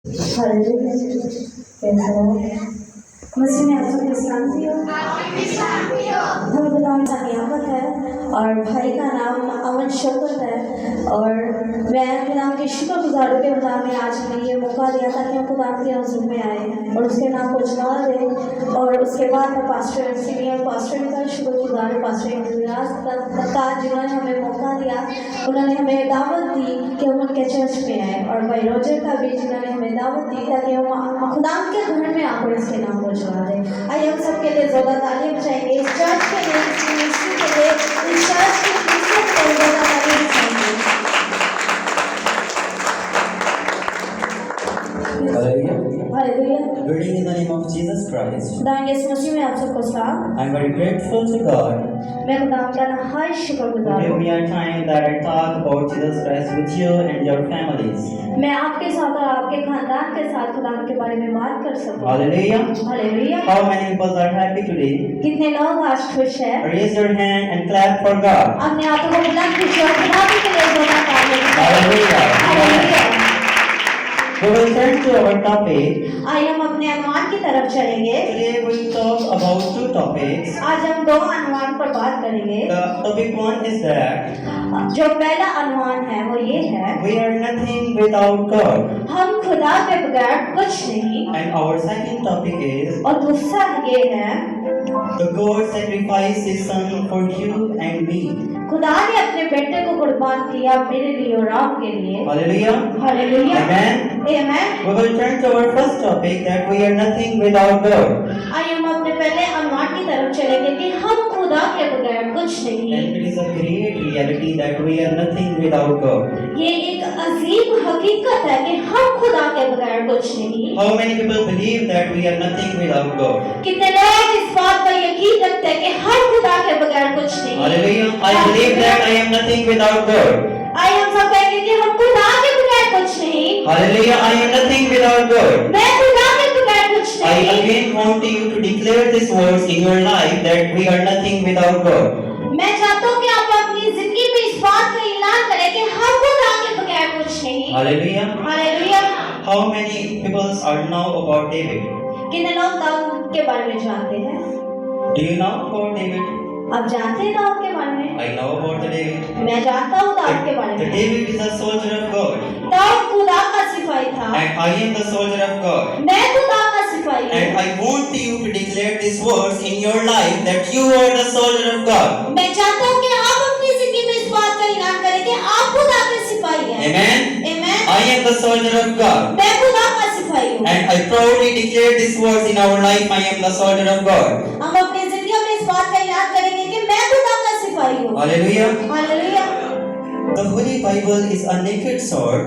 Hallelujah. कैसे हो? मसीह में आप सबको शांति हो। हम गुलाम का नियामत है और भाई का नाम अमन शौकत है और मैं गुलाम के शुक्रगुजार के खुदा ने आज हमें ये मौका दिया था कि हम खुदा के हुजूर में आए और उसके नाम को जला दें। और उसके बाद मैं पास्टर सीनियर पास्टर का शुक्रगुजार पास्टर तक जिन्होंने हमें मौका दिया, उन्होंने हमें दावत दी कि हम उनके चर्च में आए, और भाई रोजर का भी जिन्होंने हमें दावत दी ताकि हम खुदा के घर में आकर इसके नाम को जला दें। आइए हम सबके लिए ज़ोरदार तालियां बजाएंगे इस चर्च के लिए, इस मिनिस्ट्री के लिए, इस चर्च की खिदमत के लिए ज़ोरदार तालियां बजाएंगे। Hallelujah. Greeting in the name of Jesus Christ. खुदा यीशु मसीह में आप सबको सलाम। I'm very grateful to God मैं खुदा का नहायत to शुक्रगुजार give हूँ। me a time that I talk about Jesus Christ with you and your families. मैं आपके साथ और आपके खानदान के साथ खुदा के बारे में बात कर सकूँ। Hallelujah. Hallelujah. How many people are happy today? कितने लोग आज खुश हैं? Raise your hand and clap for God. अपने हाथों को बुलंद कीजिए और खुदा के लिए ज़ोरदार तालियां बजाएं। Hallelujah. Hallelujah. We will turn to our topic. आइए हम अपने अनुमान की तरफ चलेंगे। Today we talk about two topics. आज हम दो अनुमान पर बात करेंगे। The topic one is that जो पहला अनुमान है वो ये है, we are nothing without God. हम खुदा के बगैर कुछ नहीं। And our second topic is और दूसरा ये है, the God sacrificed His Son for you and me. खुदा ने अपने बेटे को कुर्बान किया मेरे लिए और आपके लिए। Hallelujah. Hallelujah. Amen. Amen. We will turn to our first topic that we are nothing without God. आइए हम अपने पहले अनुमान की तरफ चलेंगे कि हम खुदा के बगैर कुछ नहीं। And it is a great reality that we are nothing without God. ये एक अजीब हकीकत है कि हम खुदा के बगैर कुछ नहीं। How many people believe that we are nothing without God? कितने लोग इस बात पर यकीन रखते हैं कि हम खुदा के बगैर कुछ नहीं। Hallelujah. I believe that I am nothing without God. आइए हम सब कहेंगे कि हम खुदा के बगैर कुछ नहीं। Hallelujah. I am nothing without God. मैं खुदा के बगैर कुछ I नहीं। again want you to declare these words in your life that we are nothing without God. मैं चाहता हूँ कि आप अपनी जिंदगी में इस बात का ऐलान करें कि हम खुदा के बगैर कुछ नहीं। Hallelujah. Hallelujah. How many people are know about David? कितने लोग दाऊद के बारे में जानते हैं? Do you know about David? आप जानते हैं दाऊद के बारे में? I know about the David. मैं जानता हूँ दाऊद के बारे The में। David is a soldier of God, Dawood खुदा का सिपाही था। and I am the soldier of God. मैं खुदा का सिपाही And हूँ। I want you to declare these words in your life that you are the soldier of God. मैं चाहता हूँ कि आप अपनी जिंदगी में इस बात का ऐलान करें कि आप खुदा के सिपाही हैं। Amen. आमीन। I am the soldier of God, मैं खुदा का सिपाही हूँ। and I proudly declare these words in our life. I am the soldier of God. हम अपनी जिंदगी में इस बात का ऐलान करेंगे कि मैं खुदा का सिपाही हूँ। Hallelujah. Hallelujah. The Holy Bible is a naked sword,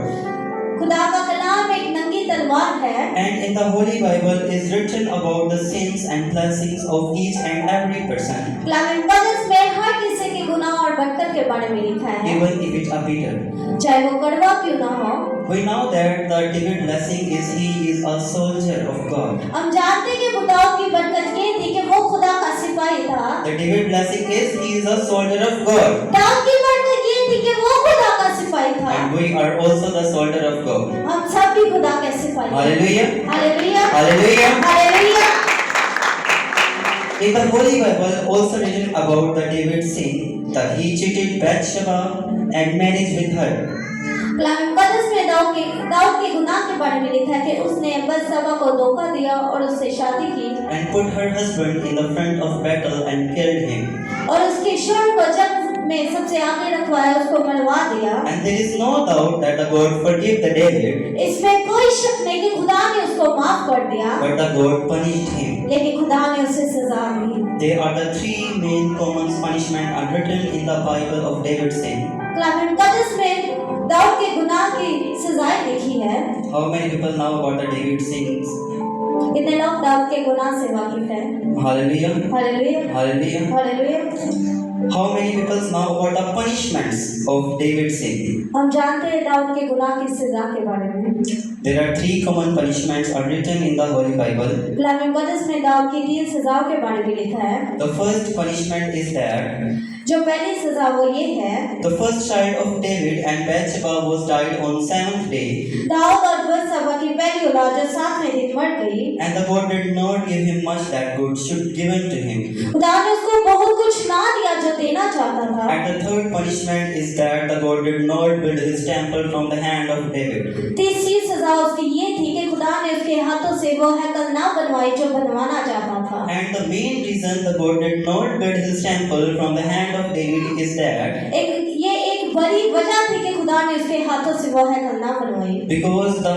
खुदा का कलाम एक नंगी तलवार है, and in the Holy Bible is written about the sins and blessings of each and every person, कलाम मुकद्दस में हर किसी के गुनाह और बरकत के बारे में लिखा है, even if it's a bitter. चाहे वो कड़वा क्यों ना हो। We know that the David blessing is he is a soldier of God. हम जानते हैं कि बुढ़ाओं की बरकत ये थी कि वो खुदा का सिपाही था। The David blessing is he is a soldier of God. Dawood की बरकत ये थी कि वो खुदा का सिपाही था। And we are also the soldier of God. हम सब भी खुदा के सिपाही हैं। Hallelujah. Hallelujah. Hallelujah. Hallelujah. In the Holy Bible also written about the David sin that he cheated Bathsheba and married with her. कलाम मुकद्दस में दाऊद के गुनाह के बारे में लिखा है कि उसने बत्शेबा को धोखा दिया और उससे शादी की And put her husband in the front of battle and killed him. और उसके शौहर को जंग में सबसे आगे रखवाया, उसको मरवा दिया। And there is no doubt that the God forgave the David, इसमें कोई शक नहीं कि खुदा ने उसको माफ कर दिया, but the God punished him. लेकिन खुदा ने उसे सजा दी। There are the three main common punishments are written in the Bible of David's sin. कलाम मुकद्दस में दाऊद के गुनाह की सजाएं लिखी है। How many people know about the David's sins? कितने लोग दाऊद के गुनाह से वाकिफ हैं? Hallelujah. Hallelujah. Hallelujah. Hallelujah. How many people know about the punishments of David's sin? हम जानते हैं दाऊद के गुनाह की सजा के बारे में। There are three common punishments are written in the Holy Bible. कलाम मुकद्दस में दाऊद की 3 सजाओं के बारे में लिखा है। The first punishment is that जो पहली सजा वो ये है, the first child of David and Bathsheba was died on 7th day. Dawood और बत्शेबा की पहली औलाद जो 7वें दिन मर गई, and the God did not give him much that good should given to him. खुदा ने उसको बहुत कुछ ना दिया जो देना चाहता था। And the third punishment is that the God did not build his temple from the hand of David. तीसरी सजा उसकी ये थी कि खुदा ने उसके हाथों से वो हैकल ना बनवाई जो बनवाना चाहता था। And the main reason the God did not build his temple from the hand of David is that एक बड़ी वजह थी कि खुदा ने उसके हाथों से वो हैकल ना बनवाई, because the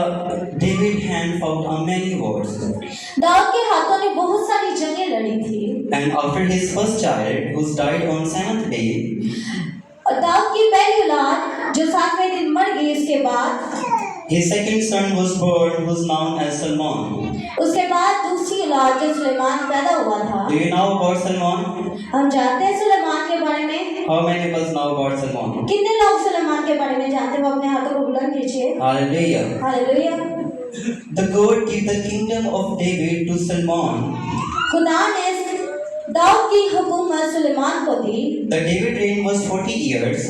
David hand fought on many wars. Dawood के हाथों ने बहुत सारी जंगें लड़ी थी। And after his first child, who died on 7th day, और दाऊद की पहली औलाद जो 7वें दिन मर गई, उसके बाद his second son was born, who is known as Solomon. उसके बाद दूसरी औलाद जो सुलेमान पैदा हुआ था। Do you know about Solomon? हम जानते हैं सुलेमान के बारे में। How many of us know about Solomon? कितने लोग सुलेमान के बारे में जानते हैं? वो अपने हाथों को बुलंद कीजिए। Hallelujah. Hallelujah. The God gave the kingdom of David to Solomon. खुदा ने दाऊद की हुकूमत सुलेमान को दी। The David reign was 40 years,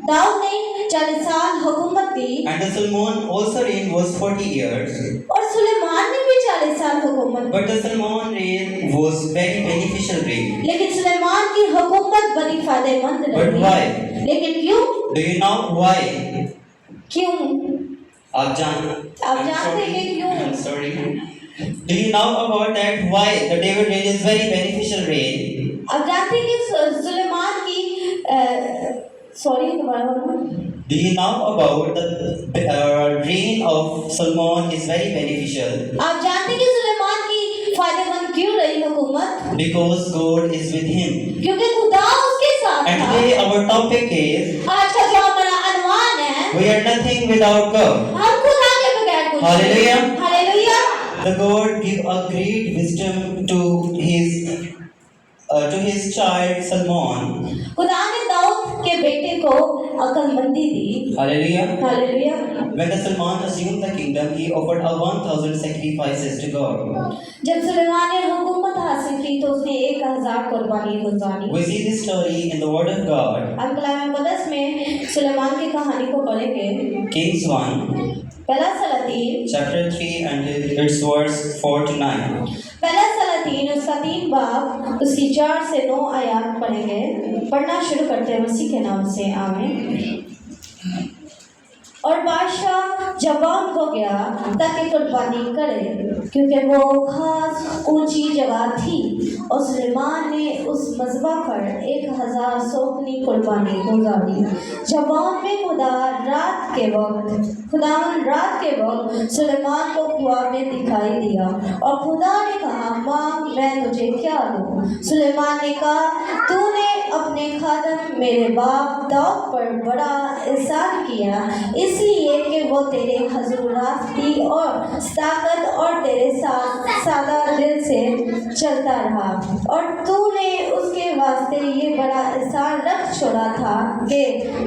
Dawood ने 40 साल हुकूमत की, and the Solomon also reign was 40 years. और सुलेमान ने भी 40 साल हुकूमत की। But the Solomon reign was very beneficial reign. लेकिन सुलेमान की हुकूमत बड़ी फायदेमंद But रही। why? लेकिन क्यों? Do you know why? क्यों? आप जानते हैं कि क्यों? I'm sorry. Do you know about that? Why the David reign is very beneficial reign? आप जानते हैं कि सुलेमान की सॉरी दोबारा बोलूं? Do you know about the reign of Solomon is very beneficial? आप जानते हैं कि सुलेमान की फायदेमंद क्यों रही हुकूमत? Because God is with him. क्योंकि खुदा उसके साथ And था। today our topic is आज का जो हमारा अनुमान है, we are nothing without God. हम खुदा के बगैर कुछ नहीं। Hallelujah. Hallelujah. The God give a great wisdom to his child Solomon. खुदा ने दाऊद के बेटे को अक्लमंदी दी। Hallelujah. Hallelujah. When the Solomon assumed the kingdom, he offered 1,000 sacrifices to God. जब सुलेमान ने हुकूमत हासिल की तो उसने 1000 कुर्बानी गुजारी। We see this story in the Word of God. हम कलाम मुक़द्दस में सुलेमान की कहानी को पढ़ेंगे। Kings 1, पहला सलातीन, chapter 3, and its verse 4 to 9. पहला सलातीन उसका 3 बाब उसकी 4 से 9 आयत पढ़ेंगे। पढ़ना शुरू करते हैं मसीह के नाम से, आमीन। और बादशाह जवान हो गया ताकि कुर्बानी करे, क्योंकि वो खास ऊंची जगह थी, और सुलेमान ने उस मज़बा पर 1000 सोपनी कुर्बानी गुजारी। जवान में खुदावन रात के वक्त सुलेमान को ख्वाब में दिखाई दिया, और खुदा ने कहा, मांग, मैं तुझे क्या दूँ? सुलेमान ने कहा, तूने अपने खादम मेरे बाप दाऊद पर बड़ा एहसान किया, इसलिए कि वो तेरे हजूर रास्ती और ताकत और तेरे साथ सादा दिल से चलता रहा, और तूने उसके वास्ते ये बड़ा एहसान रख छोड़ा था कि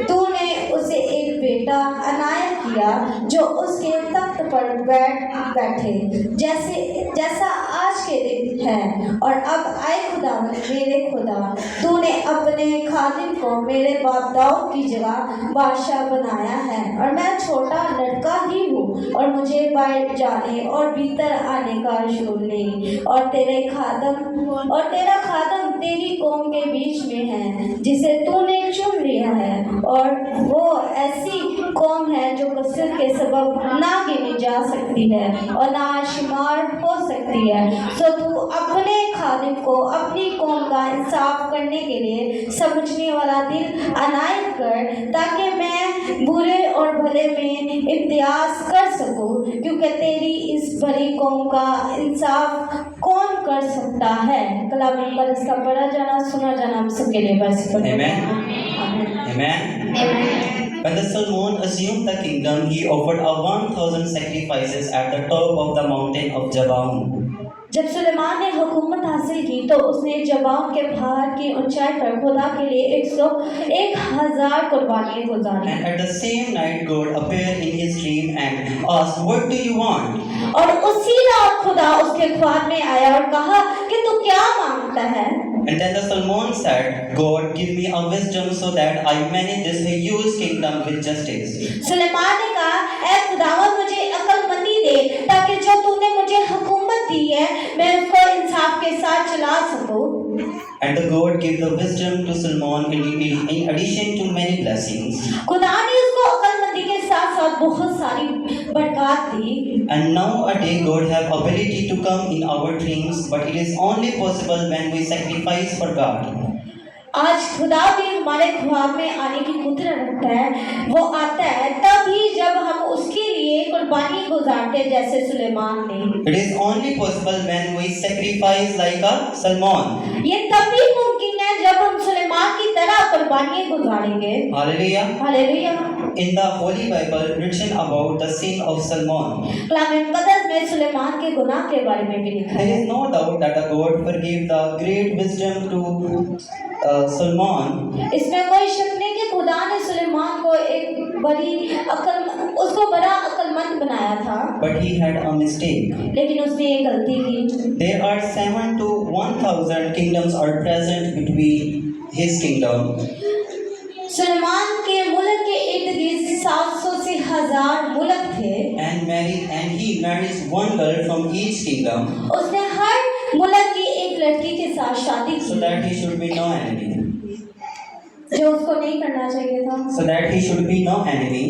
तूने उसे एक बेटा अनायत किया जो उसके तख्त पर बैठे, जैसा आज के दिन है। और अब आए खुदावन मेरे खुदा, तूने अपने खादिम को मेरे बाप दाऊद की जगह बादशाह बनाया है, और मैं छोटा लड़का ही हूँ, और मुझे बाहर जाने और भीतर आने का शूर नहीं, और तेरा खादम तेरी कौम के बीच में है जिसे तूने चुन लिया है, और वो ऐसी कौम है जो कसरत के सबब ना गिनी जा सकती है और ना शुमार हो सकती है। सो तू अपने खादिम को अपनी कौम का इंसाफ करने के लिए समझने वाला दिल अनायत कर, ताकि मैं बुरे और भले में इम्तियाज कर सकूं, क्योंकि तेरी इस बड़ी कौम का इंसाफ कौन कर सकता है। कलाम मुक़द्दस का पढ़ा जाना सुना जाना हम सबके लिए बस Amen. When the Solomon assumed the kingdom, he offered 1,000 sacrifices at the top of the mountain of Jabaun. जब सुलेमान ने हुकूमत हासिल की तो उसने जबाउन के पहाड़ की ऊंचाई पर खुदा के लिए 1000 कुर्बानियां गुजारी। And at the same night, God appeared in his dream and asked, "What do you want?" और उसी रात खुदा उसके ख्वाब में आया और कहा कि तू क्या मांगता है? And then the Solomon said, "God, give me a wisdom so that I manage this huge kingdom with justice." Suleman ने कहा, ऐ खुदावंद मुझे अक्लमंदी दे ताकि जो तूने मुझे हुकूमत दी है मैं उसको इंसाफ के साथ चला सकूं। And the God gave the wisdom to Solomon in addition to many blessings. खुदा ने उसको अक्लमंदी के साथ साथ बहुत सारी बरकत दी। And nowadays God have ability to come in our dreams, but it is only possible when we sacrifice for God. आज खुदा भी हमारे ख्वाब में आने की कुदरत रखता है। वो आता है तभी जब हम उसके लिए कुर्बानी गुजारते हैं जैसे सुलेमान ने। It is only possible when we sacrifice like a Solomon. ये तभी मुमकिन है जब हम सुलेमान की तरह कुर्बानी गुजारेंगे। Hallelujah. Hallelujah. In the Holy Bible written about the sin of Solomon, कलाम मुकद्दस में सुलेमान के गुनाह के बारे में भी लिखा there है। is no doubt that the God forgave the great wisdom to Solomon. इसमें कोई शक नहीं कि खुदा ने सुलेमान को एक उसको बड़ा अक्लमंद बनाया था। But he had a mistake. लेकिन उसने एक गलती की। There are 7 to 1,000 kingdoms are present between his kingdom. Suleman के मुल्क के इर्द गिर्द 700 से 1000 मुल्क थे। And he marries one girl from each kingdom, उसने हर मुल्क की एक लड़की के साथ शादी so की that he should be no enemy. जो उसको नहीं करना चाहिए था, So that he should be no enemy.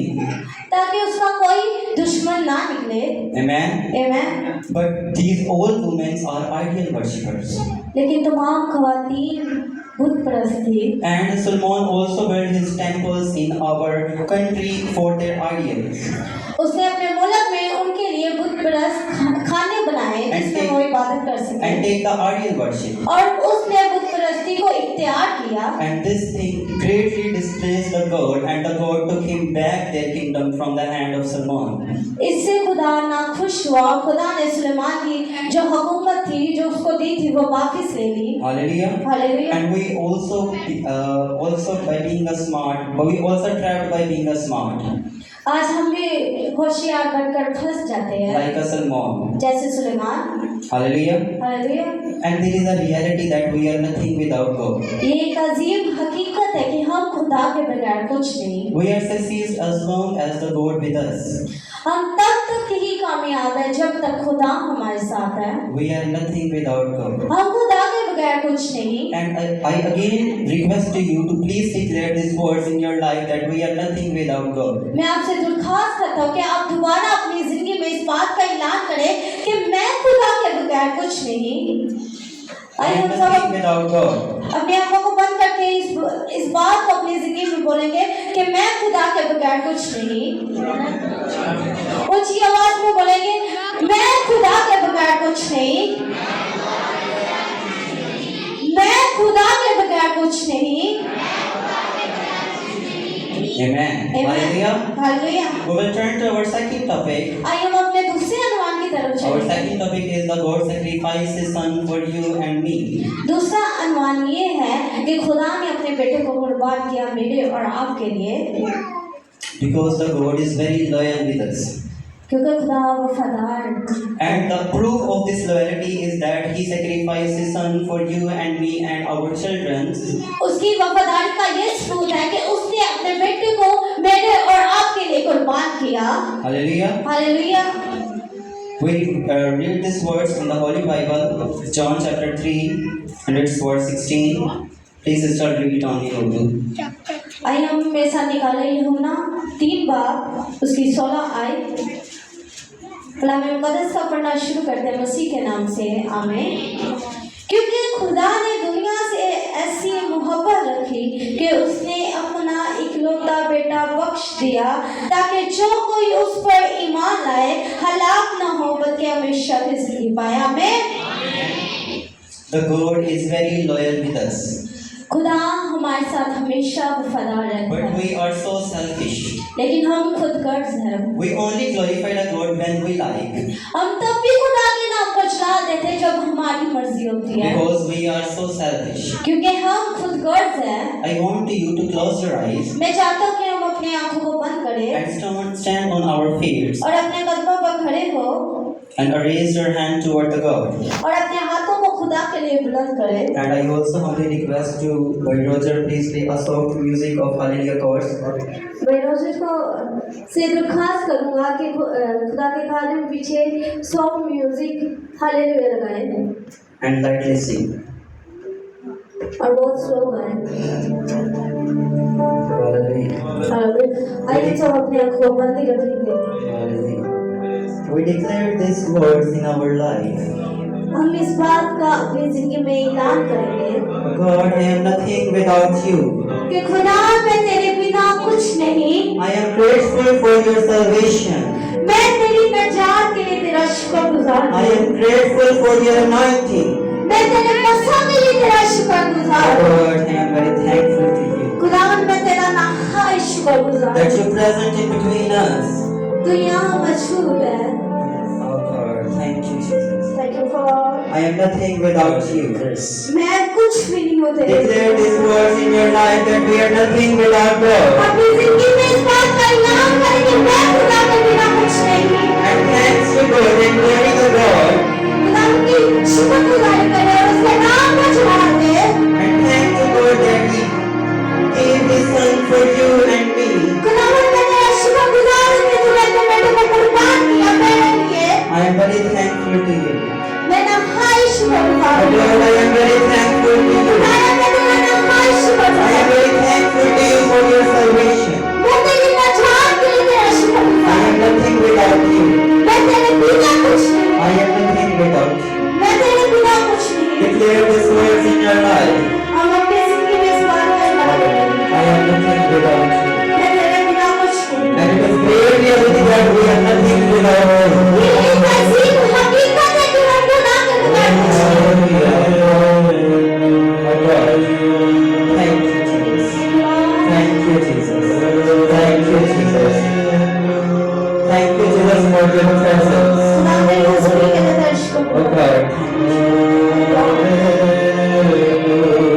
ताकि उसका कोई दुश्मन ना निकले। Amen. आमीन। But these old women are idol worshippers. लेकिन तमाम खवातीन बुत परस्त थी। And Solomon also built his temples in our country for their idols. उसने अपने मुल्क में उनके लिए बुत परस्त खाने बनाए जिसमें वो इबादत कर सके। And take the idol worship. और उसने बुत परस्ती को इख्तियार किया। And this thing greatly displeased the God, and the God took him back their kingdom from the hand of Solomon. इससे खुदा नाखुश हुआ। खुदा ने सुलेमान की जो हुकूमत थी जो उसको दी थी वो वापस ले ली। Hallelujah. Hallelujah. And we also by being a smart, but we also trapped by being a smart, आज हम भी होशियार बनकर फंस जाते हैं like a Solomon. जैसे Suleman. Hallelujah. Hallelujah. And there is a reality that we are nothing without God. ये एक अजीब हकीकत है कि हम खुदा के बगैर कुछ नहीं। We are success as long as the God with us. हम तब तक ही कामयाब है जब तक खुदा हमारे साथ है। We are nothing without God. हम खुदा के बगैर कुछ नहीं। And I again request you to please declare these words in your life that we are nothing without God. मैं आपसे दरख्वास्त करता हूँ कि आप दोबारा अपनी जिंदगी में इस बात का ऐलान करें कि मैं खुदा के बगैर कुछ नहीं। I am nothing without God. अपनी आंखों को बंद करके इस बात को अपनी जिंदगी में बोलेंगे कि मैं खुदा के बगैर कुछ नहीं। ऊंची आवाज में बोलेंगे मैं खुदा के बगैर कुछ नहीं। मैं खुदा के बगैर कुछ नहीं। Amen. Hallelujah. Hallelujah. We will turn to our second topic. आइए हम अपने दूसरे अनुमान की तरफ Our चलें। second topic is the God sacrificed His Son for you and me. दूसरा अनुमान ये है कि खुदा ने अपने बेटे को कुर्बान किया मेरे और आपके लिए, Because the God is very loyal with us. क्योंकि खुदा वफादार। And the proof of this loyalty is that He sacrificed His Son for you and me and our children. उसकी वफादारी का ये सबूत है कि उसने अपने बेटे को मेरे और आपके लिए कुर्बान किया। Hallelujah. Hallelujah. We read these words from the Holy Bible, John chapter 3, and it's verse 16. Please start read it on in Urdu. आइए हम मेरे साथ निकालें यूहन्ना 3 बाब उसकी 16 आयत। कलाम मुकद्दस का पढ़ना शुरू करते हैं मसीह के नाम से। आमीन। क्योंकि खुदा ने दुनिया से ऐसी मोहब्बत रखी कि उसने अपना इकलौता बेटा बख्श दिया ताकि जो कोई उस पर ईमान लाए हलाक न हो बल्कि हमेशा की जिंदगी पाए। आमीन। The God is very loyal with us. खुदा हमारे साथ हमेशा वफादार रहता But है, we are so selfish. लेकिन हम खुदगर्ज हैं। We only glorify the God when we like. हम तब भी खुदा के नाम को चला देते हैं जब हमारी मर्जी होती है, Because we are so selfish. क्योंकि हम खुदगर्ज हैं। I want you to close your eyes मैं चाहता हूँ कि हम अपनी आंखों को बंद करें and stand on our feet और अपने कदमों पर खड़े हो and raise your hand toward the God. और अपने हाथों को खुदा के लिए बुलंद करें। And I also humbly request to Roger, please play a soft music of Hallelujah chorus. मैं रोजर को से दरख्वास्त करूंगा कि खुदा के खाने में पीछे सॉफ्ट म्यूजिक हालेलुया लगाएं And lightly sing. और बहुत स्लो गाएं। Hallelujah. आइए सब अपने आंखों बंद ही रखेंगे। Hallelujah. We declare these words in our life. हम इस बात का अपनी जिंदगी में ऐलान करेंगे God, I am nothing without you. कि खुदा मैं तेरे बिना कुछ नहीं। I am grateful for your salvation. मैं तेरी नजात के लिए तेरा शुक्रगुजार I हूँ। am grateful for your anointing. मैं तेरे मसा के लिए तेरा शुक्रगुजार हूँ। Lord, I am very thankful to you खुदावन मैं तेरा नहाय शुक्रगुजार that हूँ। you present in between us. तू यहाँ मौजूद है। Oh God, thank you, Jesus. Thank you for I am nothing without you. मैं कुछ भी नहीं हूँ तेरे Declare these words in your life that we are nothing without God. अपनी जिंदगी में इस बात का ऐलान करें कि मैं खुदा के बिना कुछ नहीं। And thanks to God and glory to God. खुदावन की शुक्रगुजारी करें और उसके नाम को चढ़ा दे। And thank to God that He gave His Son for you and me. खुदावन मैं तेरा शुक्रगुजार हूँ कि तूने अपने बेटे को कुर्बान किया मेरे लिए। I am very thankful to you. मैं नहाय शुक्रगुजार Oh हूँ। Lord, I am very thankful to you. खुदावन मैं तेरा नहाय I शुक्रगुजार am हूँ। very thankful to you for your salvation. मैं तेरी नजात के लिए तेरा I शुक्रगुजार am हूँ। nothing without you. मैं तेरे बिना कुछ नहीं। I am nothing without you. मैं तेरे बिना कुछ नहीं। Declare these words in your life. हम अपनी जिंदगी में इस बात का ऐलान करेंगे। I am nothing without you. मैं तेरे बिना कुछ नहीं। And it is great reality that we are nothing without you. ये एक ऐसी हकीकत है कि हम खुदा के बगैर कुछ नहीं। Thank you, Jesus. Thank you, Jesus. Thank you, Jesus. Thank you, Jesus, for your presence. खुदा मेरी हजूरी के लिए तेरा Oh शुक्रगुजार हूँ। God.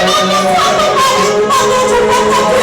Thank you.